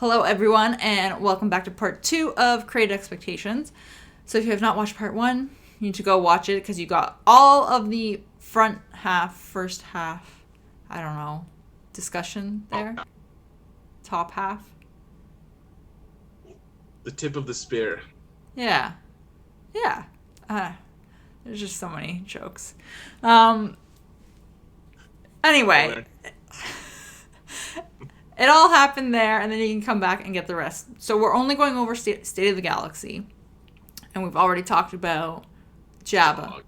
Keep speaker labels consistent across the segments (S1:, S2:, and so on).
S1: Hello, everyone, and welcome back to part 2 of Create Expectations. So if you have not watched part 1, you need to go watch it because you got all of the first half, discussion there. Top half.
S2: The tip of the spear.
S1: Yeah. There's just so many jokes. Anyway, it all happened there, and then you can come back and get the rest. So we're only going over State of the Galaxy, and we've already talked about Jabba,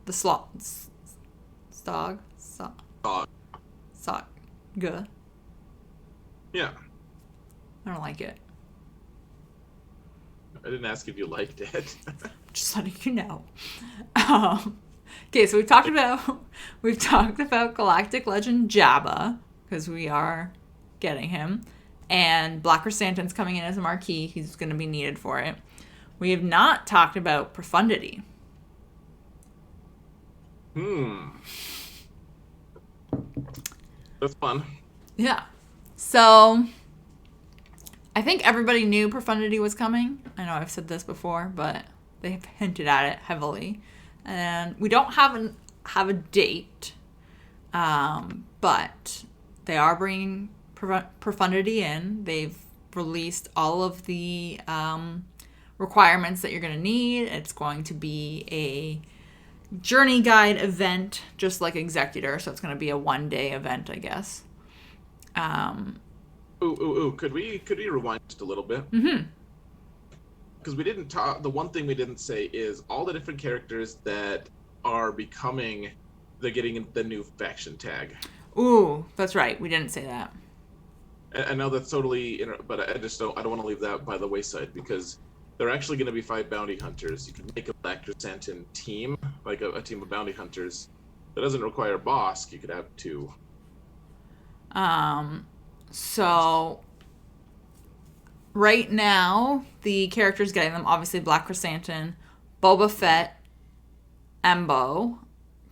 S1: the Stog, Good.
S2: Yeah.
S1: I don't like it.
S2: I didn't ask if you liked it.
S1: Just letting you know. Okay, so we've talked about Galactic Legend Jabba, because we are getting him, and Black Chrysanthemum's coming in as a marquee. He's going to be needed for it. We have not talked about Profundity.
S2: That's fun.
S1: Yeah. So I think everybody knew Profundity was coming. I know I've said this before, but they've hinted at it heavily. And we don't have a date, but they are bringing Profundity in. They've released all of the requirements that you're going to need. It's going to be a journey guide event, just like Executor. So it's going to be a one-day event, I guess.
S2: Could we rewind just a little bit?
S1: Mm-hmm.
S2: Because we didn't talk. The one thing we didn't say is all the different characters that are becoming. They're getting the new faction tag.
S1: Ooh, that's right. We didn't say that.
S2: I know that's totally, but I don't want to leave that by the wayside because they're actually going to be 5 bounty hunters. You can make a Black Chrysanthemum team, like a team of bounty hunters. That doesn't require a boss. You could have 2.
S1: So right now, the characters getting them, obviously Black Chrysanthemum, Boba Fett, Embo,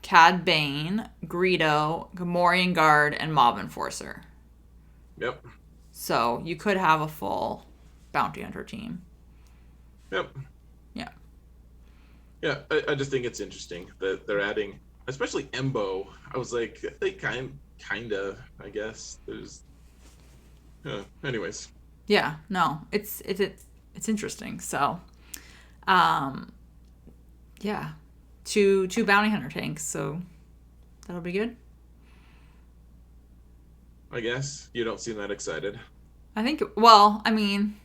S1: Cad Bane, Greedo, Gamorrean Guard, and Mob Enforcer.
S2: Yep.
S1: So you could have a full bounty hunter team.
S2: Yep.
S1: Yeah.
S2: Yeah, I just think it's interesting that they're adding, especially Embo. I was like, they kind of, I guess. There's, anyways.
S1: Yeah. No, it's interesting. So, yeah, two bounty hunter tanks. So that'll be good.
S2: I guess you don't seem that excited.
S1: I think. Well, I mean,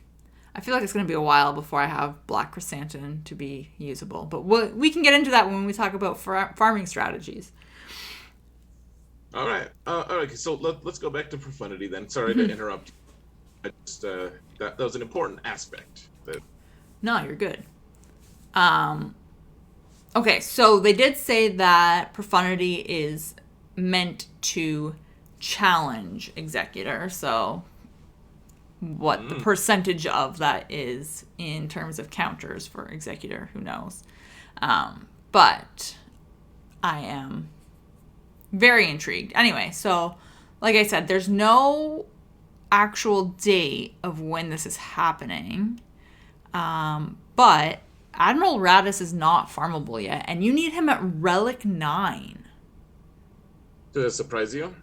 S1: I feel like it's going to be a while before I have Black Chrysanthemum to be usable. But we can get into that when we talk about farming strategies.
S2: All right. So let's go back to Profundity then. Sorry to interrupt. I just that was an important aspect.
S1: No, you're good. Okay, so they did say that Profundity is meant to challenge Executor. So what the percentage of that is in terms of counters for Executor, who knows? But I am very intrigued. Anyway, so like I said, there's no actual date of when this is happening. But Admiral Raddus is not farmable yet, and you need him at Relic 9.
S2: Does that surprise you?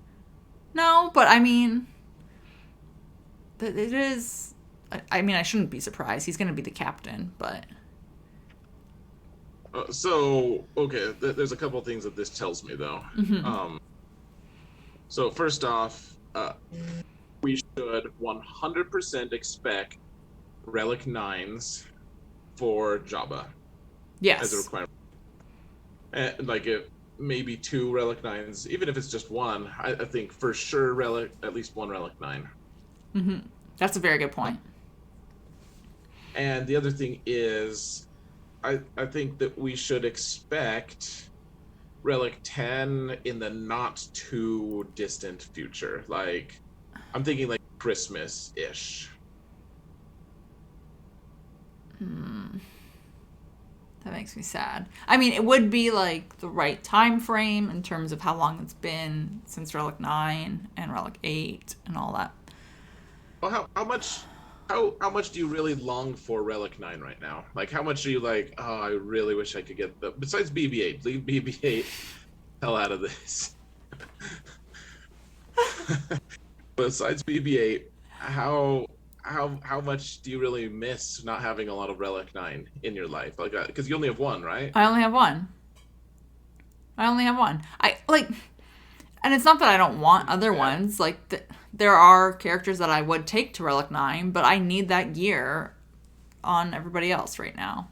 S1: No, but I mean, it is. I mean, I shouldn't be surprised. He's going to be the captain, but.
S2: Okay, there's a couple of things that this tells me, though.
S1: Mm-hmm.
S2: So first off, we should 100% expect Relic 9s for Jabba.
S1: Yes.
S2: As a requirement. And, like, if maybe 2 Relic 9s, even if it's just 1, I think for sure at least 1 Relic 9.
S1: Mm-hmm. That's a very good point.
S2: And the other thing is, I think that we should expect Relic 10 in the not too distant future. Like, I'm thinking like Christmas-ish.
S1: That makes me sad. I mean, it would be like the right time frame in terms of how long it's been since Relic 9 and Relic 8 and all that.
S2: Well, how much do you really long for Relic 9 right now? Like, how much are you like, oh, I really wish I could get the besides BB-8, leave BB-8 hell out of this. Besides BB-8, how much do you really miss not having a lot of Relic 9 in your life? Like, because you only have one, right?
S1: I only have one. I only have one. I like, and it's not that I don't want other
S2: Yeah.
S1: ones. Like, there are characters that I would take to Relic 9, but I need that gear on everybody else right now.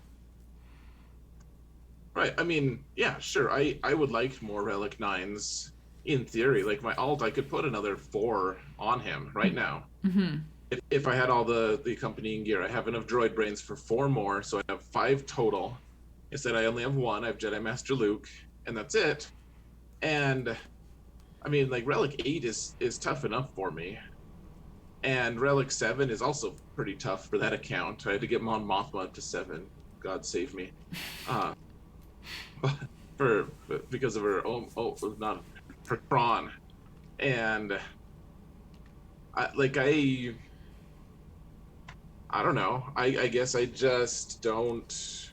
S2: Right. I mean, yeah, sure. I would like more Relic 9s in theory. Like my alt, I could put another 4 on him right now.
S1: Mm-hmm.
S2: If I had all the accompanying gear. I have enough droid brains for 4 more, so I have 5 total. Instead, I only have 1. I have Jedi Master Luke, and that's it. And I mean, like Relic 8 is tough enough for me, and Relic 7 is also pretty tough for that account. I had to get Mon Mothma up to 7. God save me. Uh, for because of her not for Kron, and I don't know. I guess I just don't.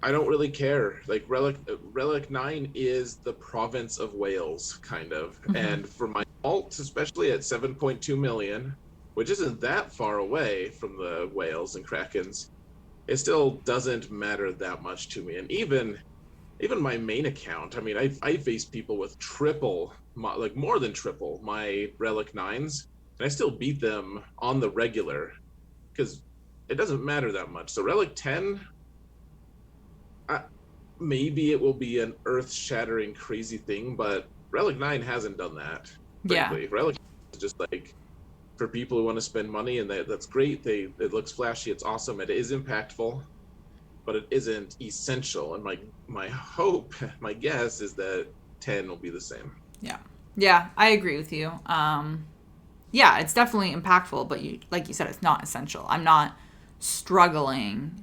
S2: I don't really care. Like Relic 9 is the province of Wales, kind of.
S1: Mm-hmm.
S2: And for my alt, especially at 7.2 million, which isn't that far away from the whales and krakens, it still doesn't matter that much to me. And even my main account, I mean, I face people with like more than triple my Relic 9s, and I still beat them on the regular because it doesn't matter that much. So Relic 10, maybe it will be an earth-shattering crazy thing, but Relic 9 hasn't done that, frankly.
S1: Yeah.
S2: Relic is just like for people who want to spend money, and that's great. It looks flashy, it's awesome, it is impactful, but it isn't essential. And my hope, my guess is that 10 will be the same.
S1: Yeah. Yeah, I agree with you. Yeah, it's definitely impactful, but like you said, it's not essential. I'm not struggling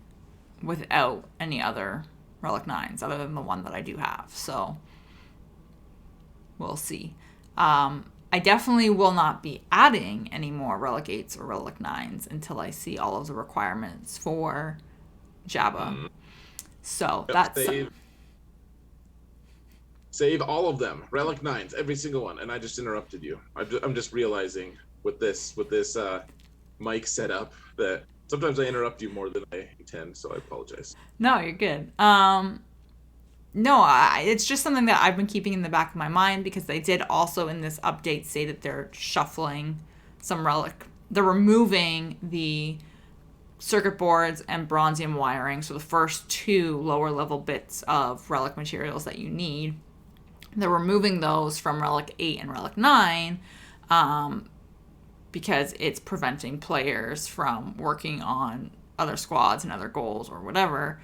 S1: without any other Relic 9s other than the one that I do have. So we'll see. I definitely will not be adding any more Relic 8s or Relic 9s until I see all of the requirements for Jabba. So that's...
S2: Save all of them. Relic 9s, every single one. And I just interrupted you. I'm just realizing with this mic setup that sometimes I interrupt you more than I intend, so I apologize.
S1: No, you're good. No, it's just something that I've been keeping in the back of my mind because they did also in this update say that they're shuffling some Relic. They're removing the circuit boards and bronzium wiring, so the first 2 lower level bits of Relic materials that you need. They're removing those from Relic 8 and Relic 9 because it's preventing players from working on other squads and other goals or whatever.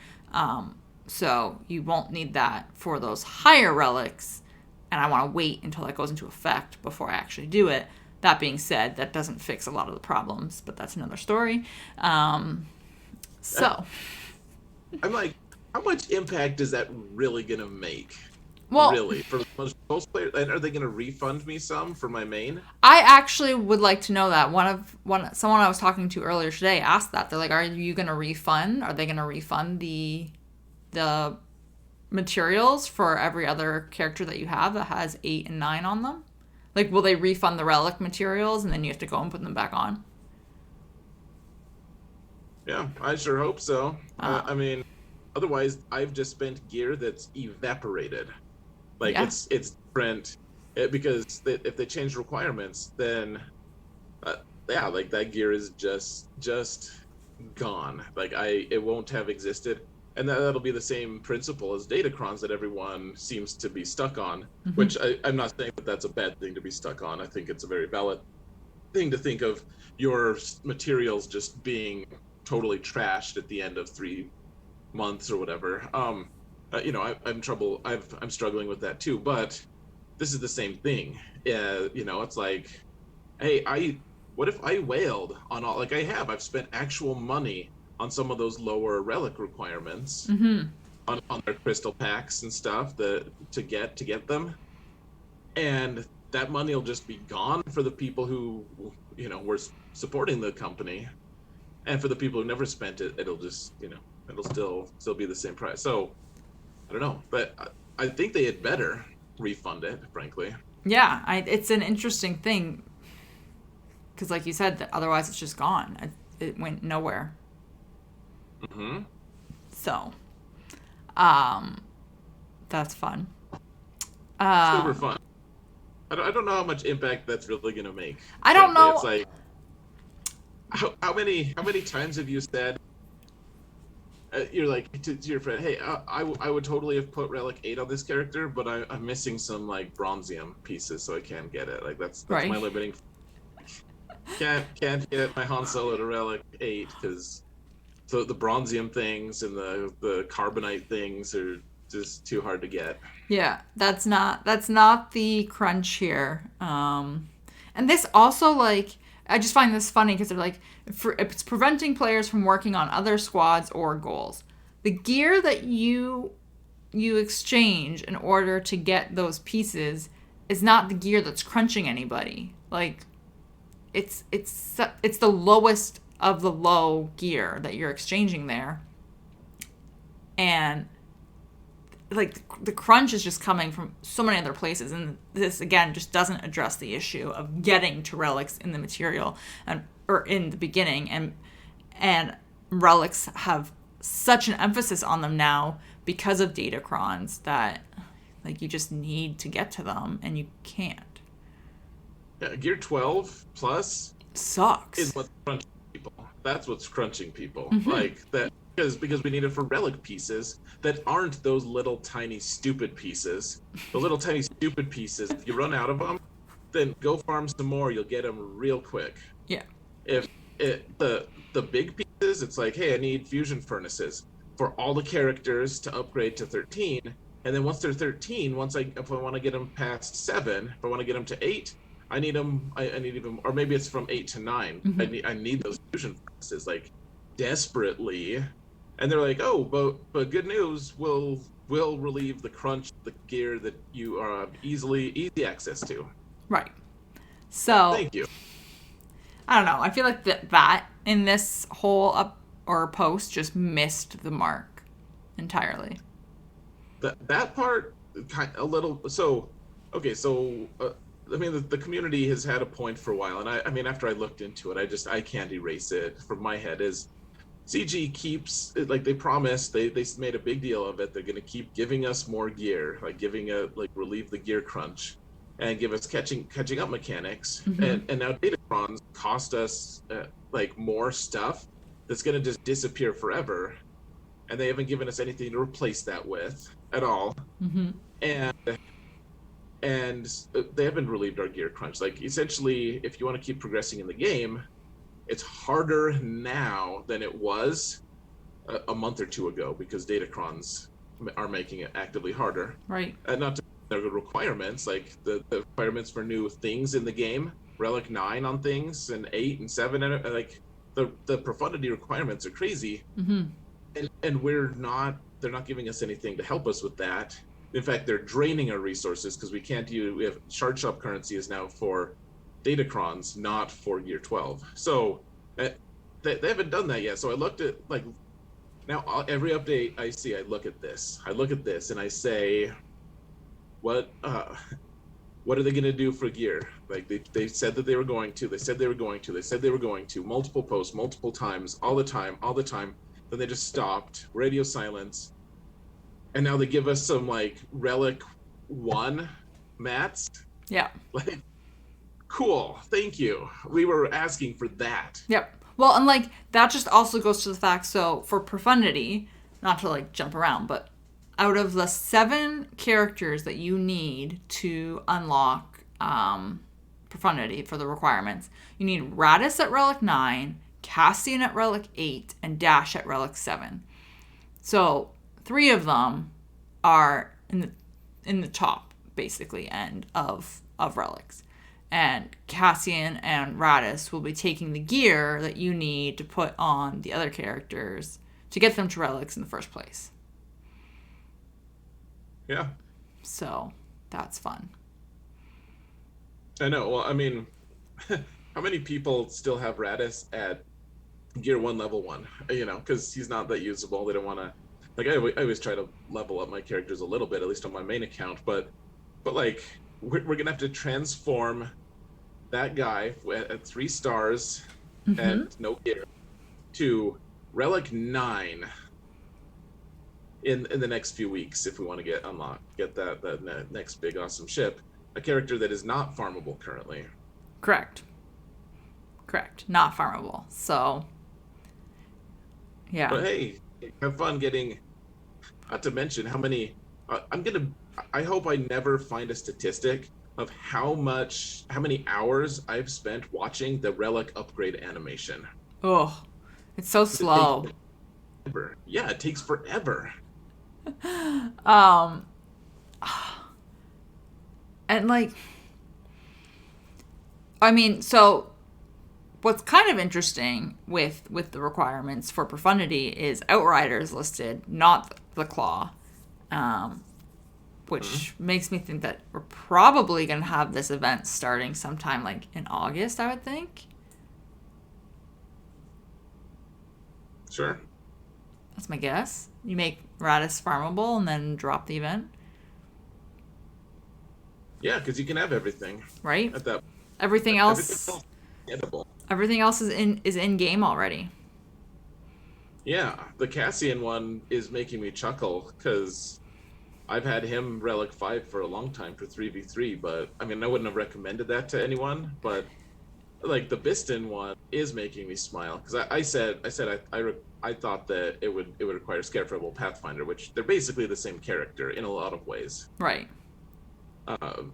S1: So you won't need that for those higher relics, and I want to wait until that goes into effect before I actually do it. That being said, that doesn't fix a lot of the problems, but that's another story. So
S2: I'm like, how much impact is that really going to make?
S1: Well,
S2: really, for most players, and are they going to refund me some for my main?
S1: I actually would like to know that. Someone I was talking to earlier today asked that. They're like, "Are you going to refund? Are they going to refund the materials for every other character that you have that has 8 and 9 on them? Like, will they refund the Relic materials and then you have to go and put them back on?"
S2: Yeah, I sure hope so. I mean, otherwise, I've just spent gear that's evaporated. Like
S1: Yeah.
S2: it's different because if they change requirements, then yeah, like that gear is just gone. Like it won't have existed, and that'll be the same principle as Datacrons that everyone seems to be stuck on.
S1: Mhm.
S2: Which I'm not saying that that's a bad thing to be stuck on. I think it's a very valid thing to think of your materials just being totally trashed at the end of 3 months or whatever. I'm struggling with that too, but this is the same thing. It's like, hey, what if I whaled on all, like I've spent actual money on some of those lower relic requirements
S1: Mm-hmm.
S2: on their crystal packs and stuff to get them. And that money will just be gone for the people who, were supporting the company, and for the people who never spent it, it'll just, it'll still be the same price. So I don't know, but I think they had better refund it, frankly.
S1: Yeah, it's an interesting thing because, like you said, that otherwise it's just gone. It went nowhere.
S2: Mm-hmm.
S1: So, that's fun.
S2: Super fun. I don't know how much impact that's really gonna make.
S1: I don't
S2: Frankly.
S1: know.
S2: It's like how many times have you said you're like to your friend, hey, I would totally have put Relic 8 on this character, but I'm missing some like bronzium pieces, so I can't get it. Like that's
S1: Right.
S2: my limiting. Can't get my Han Solo to Relic 8 because the bronzium things and the carbonite things are just too hard to get.
S1: Yeah, that's not the crunch here. And this also, like, I just find this funny because they're like, it's preventing players from working on other squads or goals. The gear that you exchange in order to get those pieces is not the gear that's crunching anybody. Like, it's the lowest of the low gear that you're exchanging there, and like the crunch is just coming from so many other places, and this again just doesn't address the issue of getting to relics in the material or in the beginning, and relics have such an emphasis on them now because of datacrons that like you just need to get to them and you can't.
S2: Yeah, Gear 12 plus
S1: Sucks.
S2: is what's crunching people. That's what's crunching people. Mm-hmm. Like that because we need it for relic pieces that aren't those little tiny stupid pieces. The little tiny stupid pieces, if you run out of them, then go farm some more. You'll get them real quick.
S1: Yeah.
S2: If the big pieces, it's like, hey, I need fusion furnaces for all the characters to upgrade to 13. And then once they're 13, if I want to get them past 7, if I want to get them to 8, I need them. I need even, or maybe it's from 8 to 9. Mm-hmm. I need those fusion furnaces like desperately, and they're like, oh, but good news, we'll relieve the crunch, the gear that you are easy access to.
S1: Right. So
S2: thank you.
S1: I don't know. I feel like that in this whole post just missed the mark entirely.
S2: That part a little. So okay, so. I mean, the community has had a point for a while, and I mean, after I looked into it, I can't erase it from my head. Is CG keeps, like they promised, they made a big deal of it. They're going to keep giving us more gear, like relieve the gear crunch, and give us catching up mechanics. Mm-hmm. And now datacrons cost us like more stuff that's going to just disappear forever, and they haven't given us anything to replace that with at all. Mm-hmm. And they haven't relieved our gear crunch. Like, essentially, if you want to keep progressing in the game, it's harder now than it was a month or two ago because datacrons are making it actively harder.
S1: Right.
S2: Not to the requirements, like the requirements for new things in the game, Relic 9 on things, and 8 and 7, and like the Profundity requirements are crazy. Mm-hmm. And they're not giving us anything to help us with that. In fact, they're draining our resources because we have shard shop currency is now for datacrons, not for Gear 12. So they haven't done that yet. So I looked at, like, now every update I see, I look at this and I say, what are they going to do for gear? Like they said that they were going to, multiple posts, multiple times, all the time. Then they just stopped, radio silence. And now they give us some like Relic 1 mats.
S1: Yeah.
S2: Like, cool. Thank you. We were asking for that.
S1: Yep. Well, and like that just also goes to the fact. So for Profundity, not to like jump around, but out of the 7 characters that you need to unlock Profundity for the requirements, you need Radis at Relic 9, Cassian at Relic 8, and Dash at Relic 7. So 3 of them are in the top, basically, end of relics. And Cassian and Radis will be taking the gear that you need to put on the other characters to get them to relics in the first place.
S2: Yeah.
S1: So that's fun.
S2: I know. Well, I mean, how many people still have Radis at Gear 1 level 1? You know, because he's not that usable. They don't want to. Like, I always try to level up my characters a little bit, at least on my main account. But like, we're going to have to transform that guy at 3 stars
S1: Mm-hmm.
S2: at no gear to Relic 9 in the next few weeks if we want to get that next big awesome ship, a character that is not farmable currently.
S1: Correct. Correct. Not farmable. So, yeah.
S2: But hey, have fun getting. Not to mention how many. I'm gonna. I hope I never find a statistic of how many hours I've spent watching the Relic upgrade animation.
S1: Oh, it's so
S2: It takes
S1: slow.
S2: forever. Yeah, it takes forever.
S1: Um, and like, I mean, so what's kind of interesting with the requirements for Profundity is Outriders listed, not the Claw, um,
S2: Mhm.
S1: which makes me think that we're probably going to have this event starting sometime like in August, I would think.
S2: Sure.
S1: That's my guess. You make Radis farmable and then drop the event,
S2: Yeah, because you can have everything
S1: right?
S2: at that.
S1: Everything
S2: Everything
S1: else,
S2: else is edible.
S1: everything else is in game already.
S2: Yeah, the Cassian one is making me chuckle because I've had him Relic 5 for a long time for 3v3, but I mean, I wouldn't have recommended that to anyone, but like the Biston one is making me smile because I thought that it would require Scarefable Pathfinder, which they're basically the same character in a lot of ways.
S1: Right.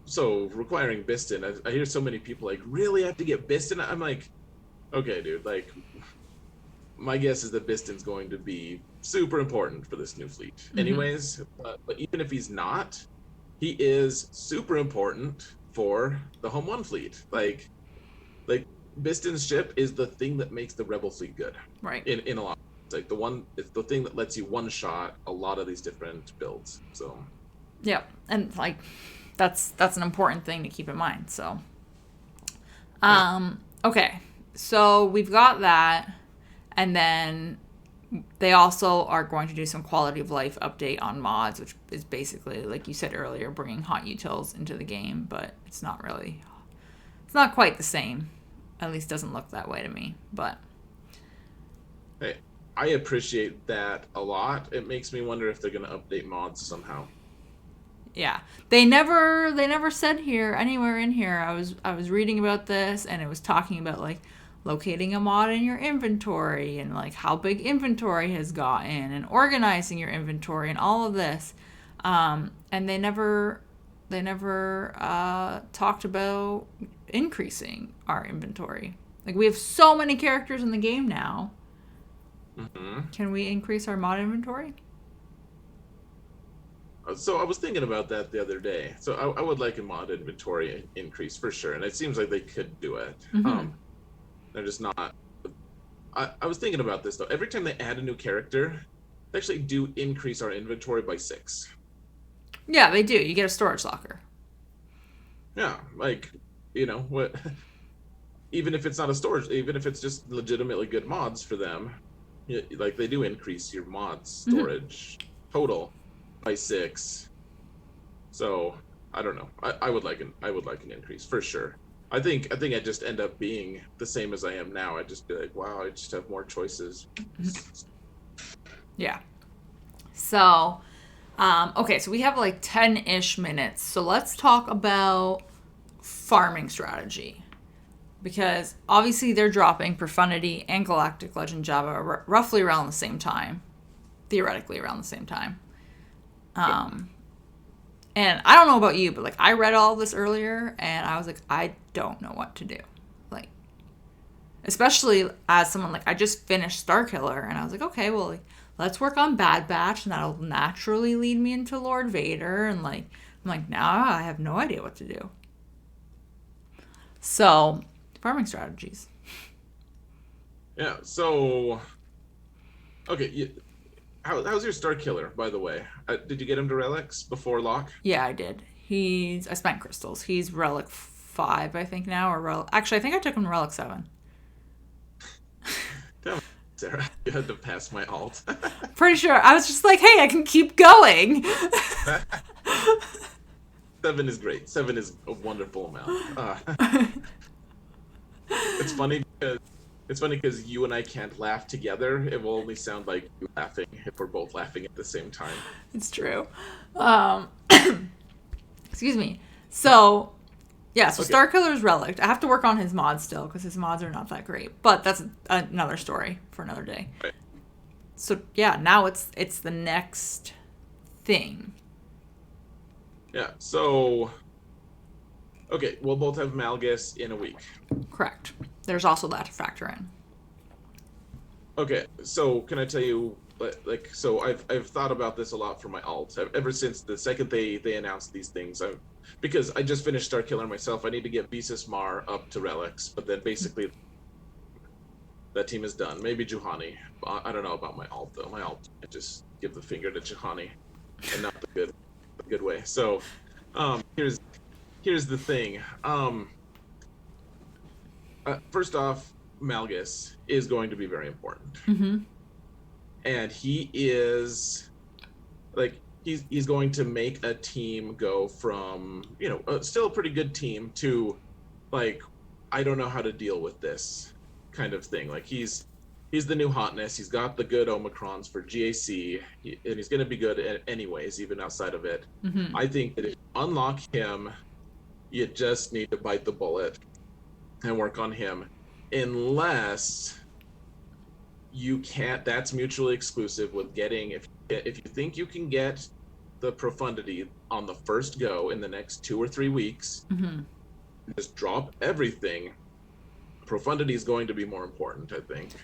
S2: So requiring Biston, I hear so many people like, really have to get Biston? I'm like, okay, dude, like my guess is that Biston's going to be super important for this new fleet.
S1: Mm-hmm.
S2: Anyways, but even if he's not, he is super important for the Home One fleet. Like Biston's ship is the thing that makes the Rebel fleet good.
S1: Right.
S2: In a lot. It's the thing that lets you one shot a lot of these different builds. So
S1: Yep. And like that's an important thing to keep in mind. So
S2: yeah.
S1: okay. So we've got that, and then they also are going to do some quality of life update on mods, which is basically, like you said earlier, bringing hot utils into the game, but it's not quite the same. At least doesn't look that way to me. But
S2: Hey, I appreciate that a lot. It makes me wonder if they're gonna update mods somehow.
S1: yeah, they never said here anywhere in here. I was reading about this, and it was talking about like locating a mod in your inventory and like how big inventory has gotten and organizing your inventory and all of this. And they never talked about increasing our inventory. Like we have so many characters in the game now.
S2: Hmm.
S1: Can we increase our mod inventory?
S2: So I was thinking about that the other day. So I would like a mod inventory increase for sure, and it seems like they could do it.
S1: Mm-hmm.
S2: They're just not. I was thinking about this though. Every time they add a new character, they actually do increase our inventory by 6.
S1: Yeah, they do. You get a storage locker.
S2: Yeah, like what? Even if it's not a storage, even if it's just legitimately good mods for them, yeah, like they do increase your mods
S1: Mm-hmm.
S2: storage total by 6. So I don't know. I would like an increase for sure. I think I'd just end up being the same as I am now. I'd just be like, wow, I just have more choices.
S1: Yeah. So, okay, so we have like 10-ish minutes. So let's talk about farming strategy. Because obviously they're dropping Profundity and Galactic Legend Java roughly around the same time. Theoretically around the same time. And I don't know about you, but like I read all this earlier and I was like, I don't know what to do. Like, especially as someone like I just finished Starkiller and I was like, okay, well, like, let's work on Bad Batch and that'll naturally lead me into Lord Vader. And like, I'm like, now I have no idea what to do. So, farming strategies.
S2: Yeah. So okay. How's your Star Killer, by the way? Did you get him to relics before lock?
S1: Yeah, I did. I spent crystals. He's Relic 5, I think now, actually, I think I took him to Relic 7.
S2: Damn it, Sarah, you had to pass my alt.
S1: Pretty sure. I was just like, hey, I can keep going.
S2: 7 is great. 7 is a wonderful amount. It's funny because you and I can't laugh together. It will only sound like you laughing if we're both laughing at the same time.
S1: It's true. Excuse me. So, yeah, so okay. Starkiller's Relic. I have to work on his mods still because his mods are not that great. But that's another story for another day.
S2: Right.
S1: So, yeah, now it's the next thing.
S2: Yeah, so... Okay, we'll both have Malgus in a week.
S1: Correct. There's also that to factor in.
S2: Okay, so can I tell you, so I've thought about this a lot for my alt. Ever since the second they announced these things, because I just finished Starkiller myself, I need to get Visas Mar up to Relics, but then basically that team is done. Maybe Juhani. I don't know about my alt, though. My alt, I just give the finger to Juhani, and not the good way. So, here's the thing. First off, Malgus is going to be very important.
S1: Mm-hmm.
S2: And he is, he's going to make a team go from, still a pretty good team to, I don't know how to deal with this kind of thing. He's the new hotness. He's got the good Omicrons for GAC, and he's going to be good anyways, even outside of it.
S1: Mm-hmm.
S2: I think that if you unlock him, you just need to bite the bullet and work on him, unless you can't. That's mutually exclusive with getting, if you think you can get the Profundity on the first go in the next 2 or 3 weeks,
S1: mm-hmm.
S2: just drop everything. Profundity is going to be more important, I think.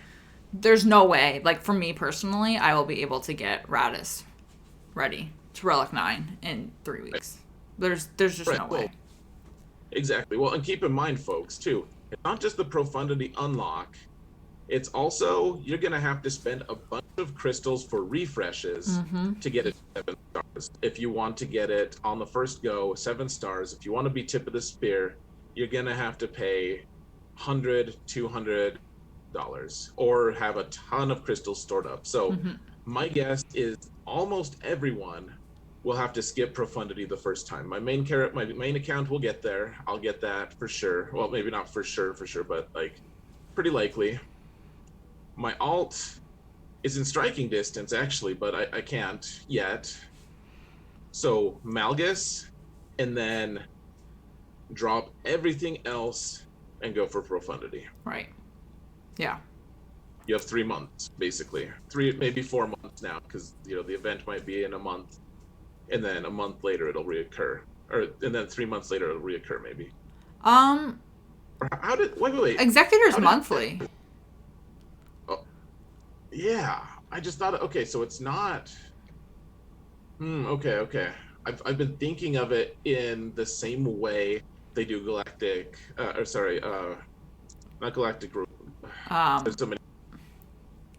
S1: There's no way, for me personally, I will be able to get Radis ready to Relic 9 in 3 weeks. Right. There's just no way.
S2: Exactly. Well, and keep in mind, folks, too, it's not just the Profundity unlock. It's also, you're going to have to spend a bunch of crystals for refreshes
S1: mm-hmm.
S2: to get it 7 stars. If you want to get it on the first go, 7 stars. If you want to be tip of the spear, you're going to have to pay $100, $200, or have a ton of crystals stored up. So
S1: mm-hmm.
S2: my guess is almost everyone will have to skip Profundity the first time. My main account will get there. I'll get that for sure. Well, maybe not for sure, but pretty likely. My alt is in striking distance actually, but I can't yet. So Malgus, and then drop everything else and go for Profundity.
S1: Right. Yeah.
S2: You have 3 months, basically. 3, maybe 4 months now, because the event might be in a month. And then a month later it'll reoccur, and then 3 months later it'll reoccur maybe. Or how did wait?
S1: Executor's monthly.
S2: Oh, yeah. I just thought. Okay, so it's not. Okay. I've been thinking of it in the same way they do Galactic. Not Galactic Group. There's so many.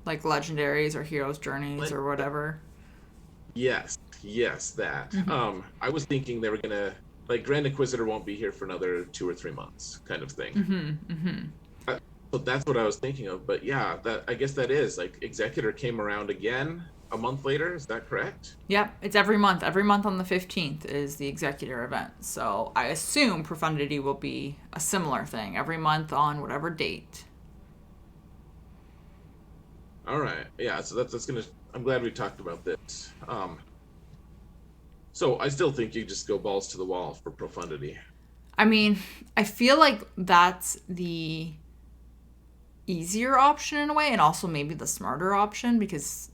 S1: Like Legendaries or Heroes Journeys or whatever.
S2: Yes, that.
S1: Mm-hmm.
S2: I was thinking they were gonna, Grand Inquisitor won't be here for another 2 or 3 months, kind of thing.
S1: Mm-hmm. Mm-hmm.
S2: So that's what I was thinking of. But yeah, I guess that is Executor came around again a month later. Is that correct?
S1: Yep, it's every month. Every month on the 15th is the Executor event. So I assume Profundity will be a similar thing every month on whatever date.
S2: All right. Yeah. So that's gonna. I'm glad we talked about this. So I still think you just go balls to the wall for Profundity.
S1: I mean, I feel like that's the easier option in a way, and also maybe the smarter option, because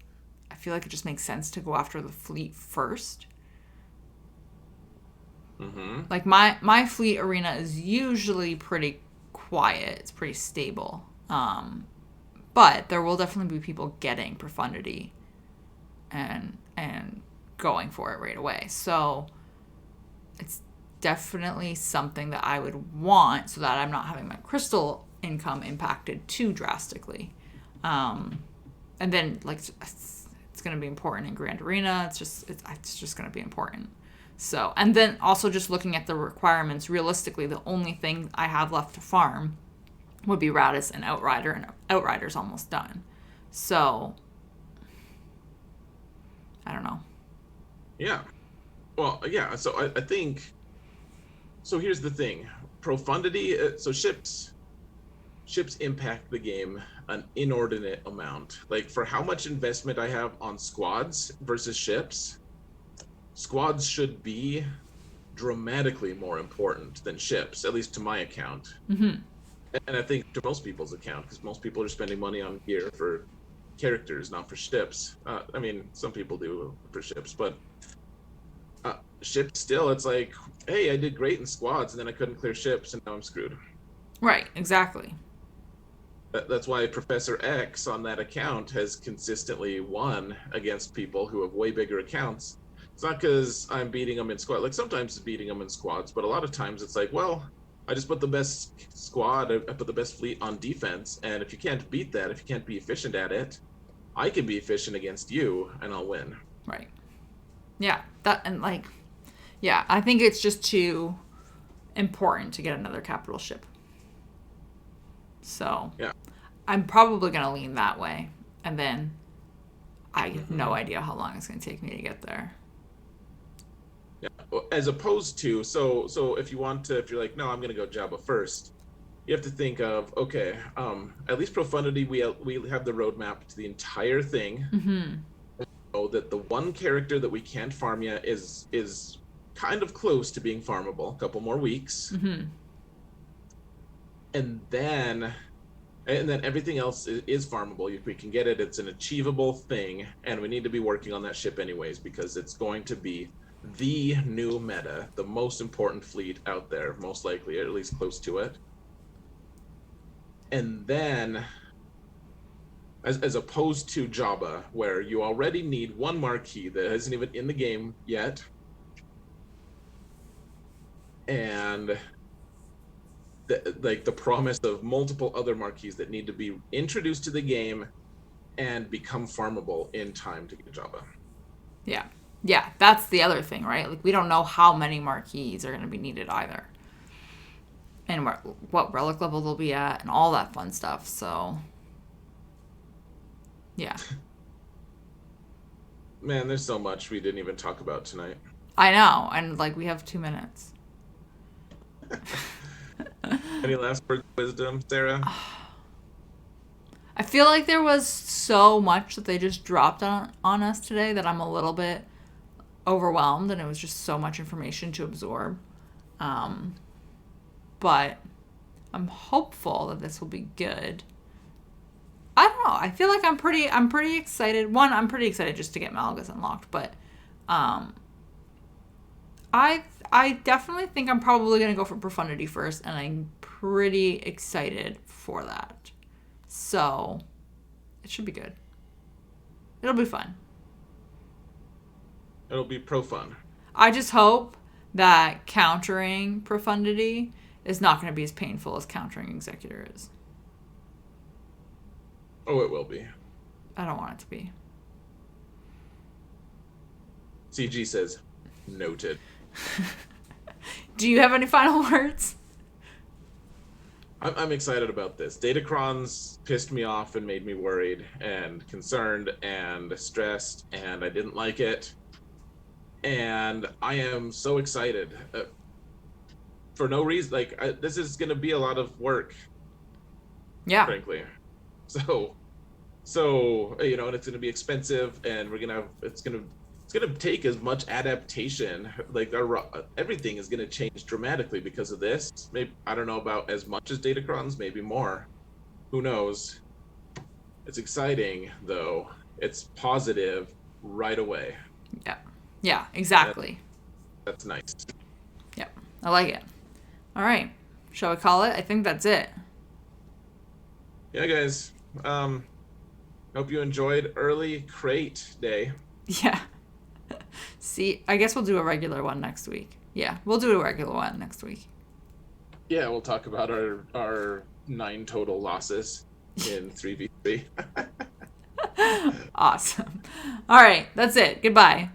S1: I feel like it just makes sense to go after the fleet first.
S2: Mm-hmm.
S1: My fleet arena is usually pretty quiet. It's pretty stable. But there will definitely be people getting Profundity and going for it right away. So it's definitely something that I would want so that I'm not having my crystal income impacted too drastically. And then it's going to be important in Grand Arena. It's just going to be important. So, and then also just looking at the requirements, realistically, the only thing I have left to farm would be Radis and Outrider, and Outrider's almost done. So, I don't know.
S2: Yeah. Well, yeah. So I think. So here's the thing: Profundity. So ships impact the game an inordinate amount. Like for how much investment I have on squads versus ships, squads should be dramatically more important than ships, at least to my account.
S1: Mm-hmm.
S2: And I think to most people's account, because most people are spending money on gear for characters, not for ships. I mean, some people do for ships, but ships still, it's like, hey, I did great in squads, and then I couldn't clear ships, and now I'm screwed.
S1: Right, exactly.
S2: That's why Professor X on that account has consistently won against people who have way bigger accounts. It's not because I'm beating them in squad. Like sometimes it's beating them in squads, but a lot of times it's like, well, I just put the best squad, I put the best fleet on defense, and if you can't beat that, if you can't be efficient at it, I can be efficient against you, and I'll win.
S1: Right. Yeah, I think it's just too important to get another capital ship. So,
S2: yeah,
S1: I'm probably going to lean that way. And then I have no idea how long it's going to take me to get there.
S2: Yeah, as opposed to, so if you're like, no, I'm going to go Java first, you have to think of, okay, at least Profundity, we have the roadmap to the entire thing.
S1: Mm-hmm.
S2: So that the one character that we can't farm yet is kind of close to being farmable. A couple more weeks.
S1: Mm-hmm.
S2: And then everything else is farmable. If we can get it, it's an achievable thing, and we need to be working on that ship anyways, because it's going to be the new meta, the most important fleet out there, most likely, or at least close to it. And then, as opposed to Java, where you already need one marquee that isn't even in the game yet, and the promise of multiple other marquees that need to be introduced to the game and become farmable in time to get Java.
S1: Yeah, that's the other thing, right? Like, we don't know how many marquees are going to be needed either. And what relic level they'll be at and all that fun stuff, so... Yeah.
S2: Man, there's so much we didn't even talk about tonight.
S1: I know, and, we have 2 minutes.
S2: Any last words of wisdom, Sarah?
S1: I feel like there was so much that they just dropped on us today that I'm a little bit overwhelmed, and it was just so much information to absorb. But I'm hopeful that this will be good. I don't know. I feel like I'm pretty excited. One, I'm pretty excited just to get Malgus unlocked, but I definitely think I'm probably going to go for Profundity first, and I'm pretty excited for that. So, it should be good. It'll be fun.
S2: It'll be pro-fun.
S1: I just hope that countering Profundity is not going to be as painful as countering Executor is.
S2: Oh, it will be.
S1: I don't want it to be.
S2: CG says, noted.
S1: Do you have any final words?
S2: I'm excited about this. Datacrons pissed me off and made me worried and concerned and stressed, and I didn't like it. And I am so excited for no reason. This is going to be a lot of work.
S1: Yeah.
S2: Frankly. So, and it's going to be expensive, and it's going to take as much adaptation. Everything is going to change dramatically because of this. Maybe, I don't know about as much as Datacrons, maybe more. Who knows? It's exciting, though. It's positive right away.
S1: Yeah. Yeah, exactly.
S2: That's nice.
S1: Yeah, I like it. All right. Shall we call it? I think that's it.
S2: Yeah, guys. Hope you enjoyed early crate day.
S1: Yeah. See, I guess we'll do a regular one next week. Yeah, we'll do a regular one next week.
S2: Yeah, we'll talk about our 9 total losses in 3v3.
S1: Awesome. All right, that's it. Goodbye.